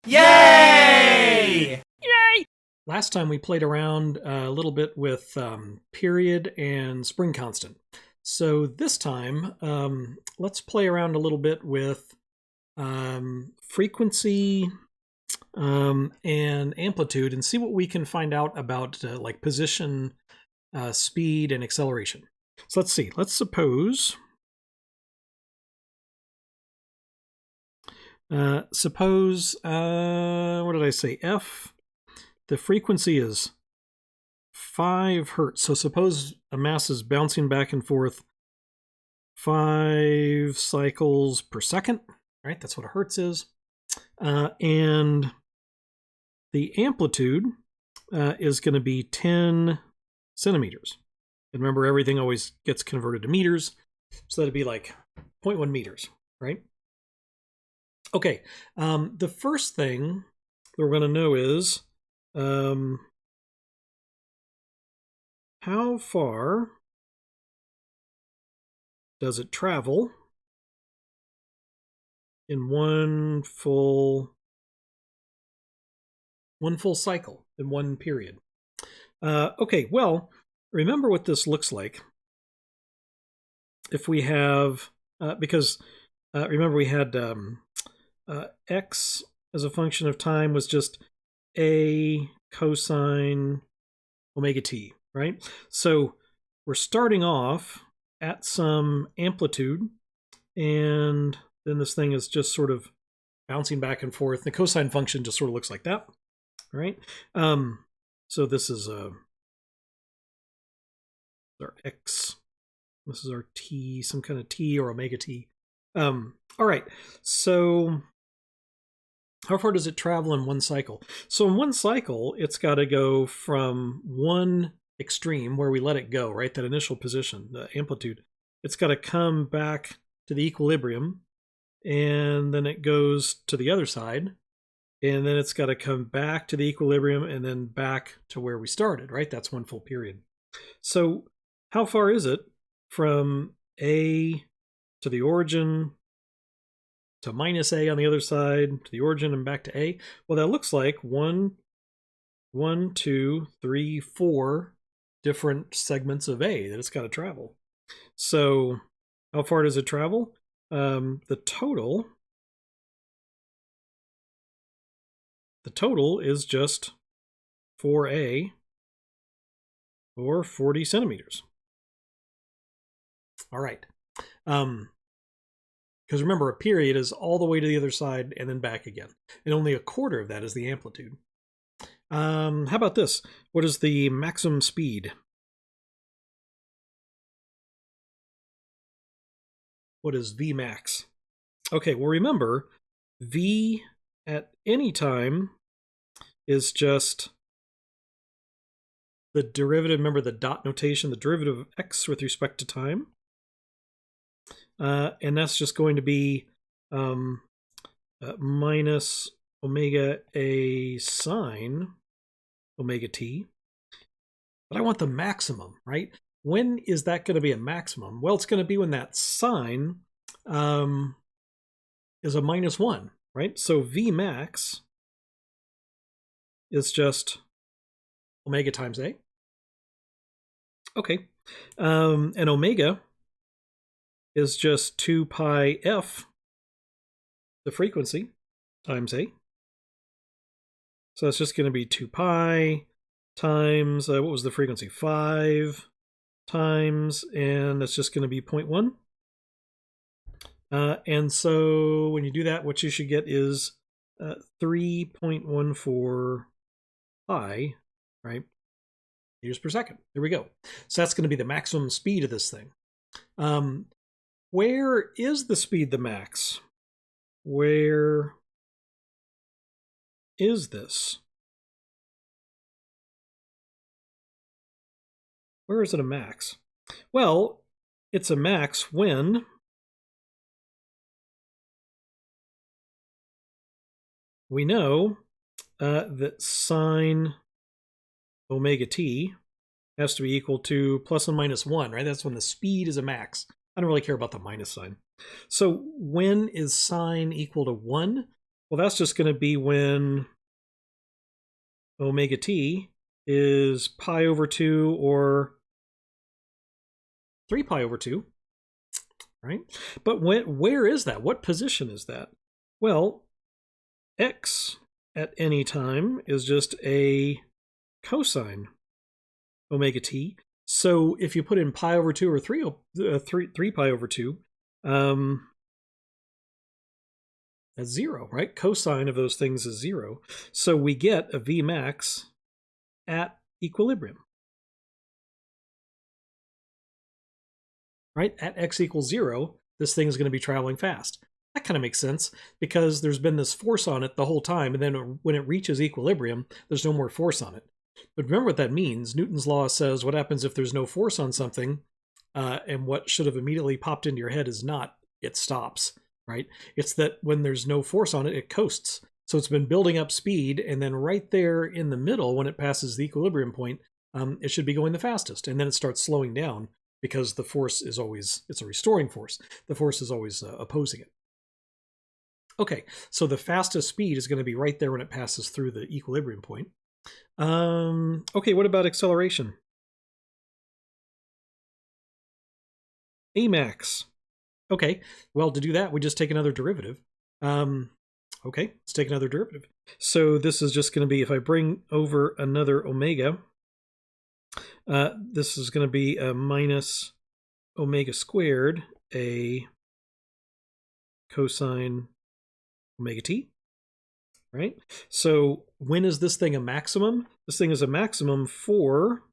Yay! Yay! Last time we played around a little bit with period and spring constant. So this time, let's play around a little bit with frequency and amplitude and see what we can find out about like position, speed, and acceleration. So let's see. Let's suppose... what did I say? F, the frequency is 5 hertz. So suppose a mass is bouncing back and forth 5 cycles per second, right? That's what a hertz is. And the amplitude is going to be 10 centimeters. And remember, everything always gets converted to meters. So that'd be like 0.1 meters, right? Okay, the first thing that we're going to know is how far does it travel in one full cycle, in one period. Okay, well, remember what this looks like. If we have, remember we had x as a function of time was just a cosine omega t, right? So we're starting off at some amplitude, and then this thing is just sort of bouncing back and forth. The cosine function just sort of looks like that, right? So this is our x. This is our t, some kind of t or omega t. All right, so how far does it travel in one cycle? So in one cycle, it's got to go from one extreme where we let it go, right? That initial position, the amplitude. It's got to come back to the equilibrium, and then it goes to the other side, and then it's got to come back to the equilibrium and then back to where we started, right? That's one full period. So how far is it from A to the origin to minus A on the other side, to the origin and back to A? Well, that looks like 1, 2, 3, 4 different segments of A that it's got to travel. So how far does it travel? The total is just 4A, or 40 centimeters. All right. Because remember, a period is all the way to the other side and then back again. And only a quarter of that is the amplitude. How about this? What is the maximum speed? What is V max? Okay, well, remember, V at any time is just the derivative. Remember the dot notation, the derivative of x with respect to time. And that's just going to be minus omega a sine omega t. But I want the maximum, right? When is that going to be a maximum? Well, it's going to be when that sine is a -1, right? So V max is just omega times A. Okay. And omega is just 2 pi f, the frequency, times A. So that's just going to be 2 pi times, what was the frequency? 5 times, and that's just going to be 0.1. And so when you do that, what you should get is 3.14 pi, right, meters per second. There we go. So that's going to be the maximum speed of this thing. Where is the speed the max? Where is this? Where is it a max? Well, it's a max when we know that sine omega t has to be equal to plus and minus 1, right? That's when the speed is a max. I don't really care about the minus sign. So when is sine equal to 1? Well, that's just going to be when omega t is pi over 2 or 3 pi over 2, right? But where is that? What position is that? Well, x at any time is just a cosine omega t. So if you put in pi over 2 or 3 pi over 2, that's 0, right? Cosine of those things is 0. So we get a V max at equilibrium. Right? At x equals 0, this thing is going to be traveling fast. That kind of makes sense because there's been this force on it the whole time, and then when it reaches equilibrium, there's no more force on it. But remember what that means. Newton's law says what happens if there's no force on something, and what should have immediately popped into your head is not, it stops, right? It's that when there's no force on it, it coasts. So it's been building up speed, and then right there in the middle, when it passes the equilibrium point, it should be going the fastest, and then it starts slowing down because the force is always, it's a restoring force. The force is always opposing it. Okay, so the fastest speed is going to be right there when it passes through the equilibrium point. Okay, what about acceleration? Amax. Okay, well, to do that, we just take another derivative. Okay, let's take another derivative. So this is just going to be, if I bring over another omega, this is going to be a minus omega squared, a cosine omega t, right? So when is this thing a maximum? This thing is a maximum for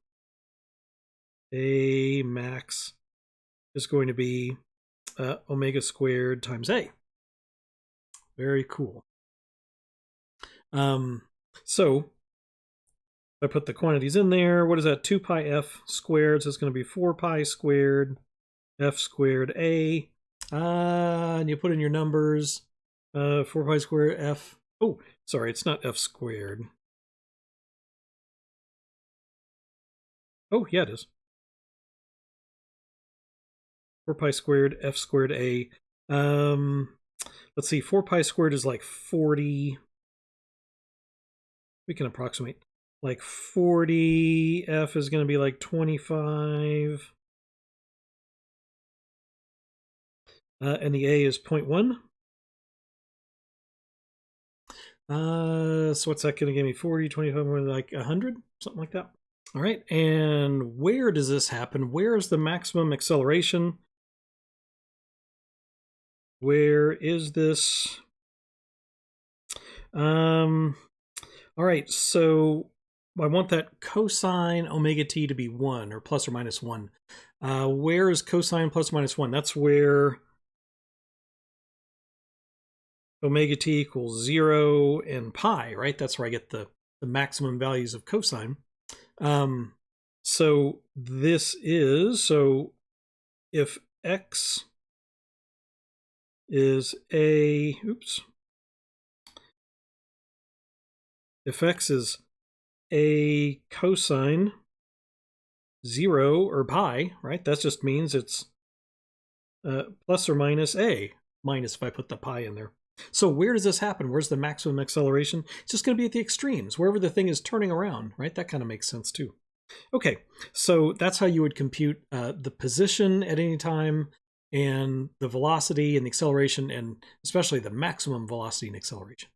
a max is going to be omega squared times a. Very cool. So I put the quantities in there. What is that? 2 pi f squared. So it's going to be 4 pi squared f squared a. And you put in your numbers. 4 pi squared f. Oh, sorry, it's not f squared. Oh, yeah, it is. 4 pi squared f squared a. Let's see, 4 pi squared is like 40. We can approximate. Like 40, f is going to be like 25. And the a is 0.1. So what's that going to give me? 40, 25, more like 100? Something like that. All right, and where does this happen? Where is the maximum acceleration? Where is this? All right, so I want that cosine omega t to be 1 or plus or minus 1. Where is cosine plus or minus 1? That's where omega t equals 0 and pi, right? That's where I get the maximum values of cosine. So this is, so if x is a, if x is a cosine 0 or pi, right? That just means it's plus or minus a, minus if I put the pi in there. So where does this happen? Where's the maximum acceleration? It's just going to be at the extremes, wherever the thing is turning around, right? That kind of makes sense too. Okay, so that's how you would compute the position at any time, and the velocity and the acceleration, and especially the maximum velocity and acceleration.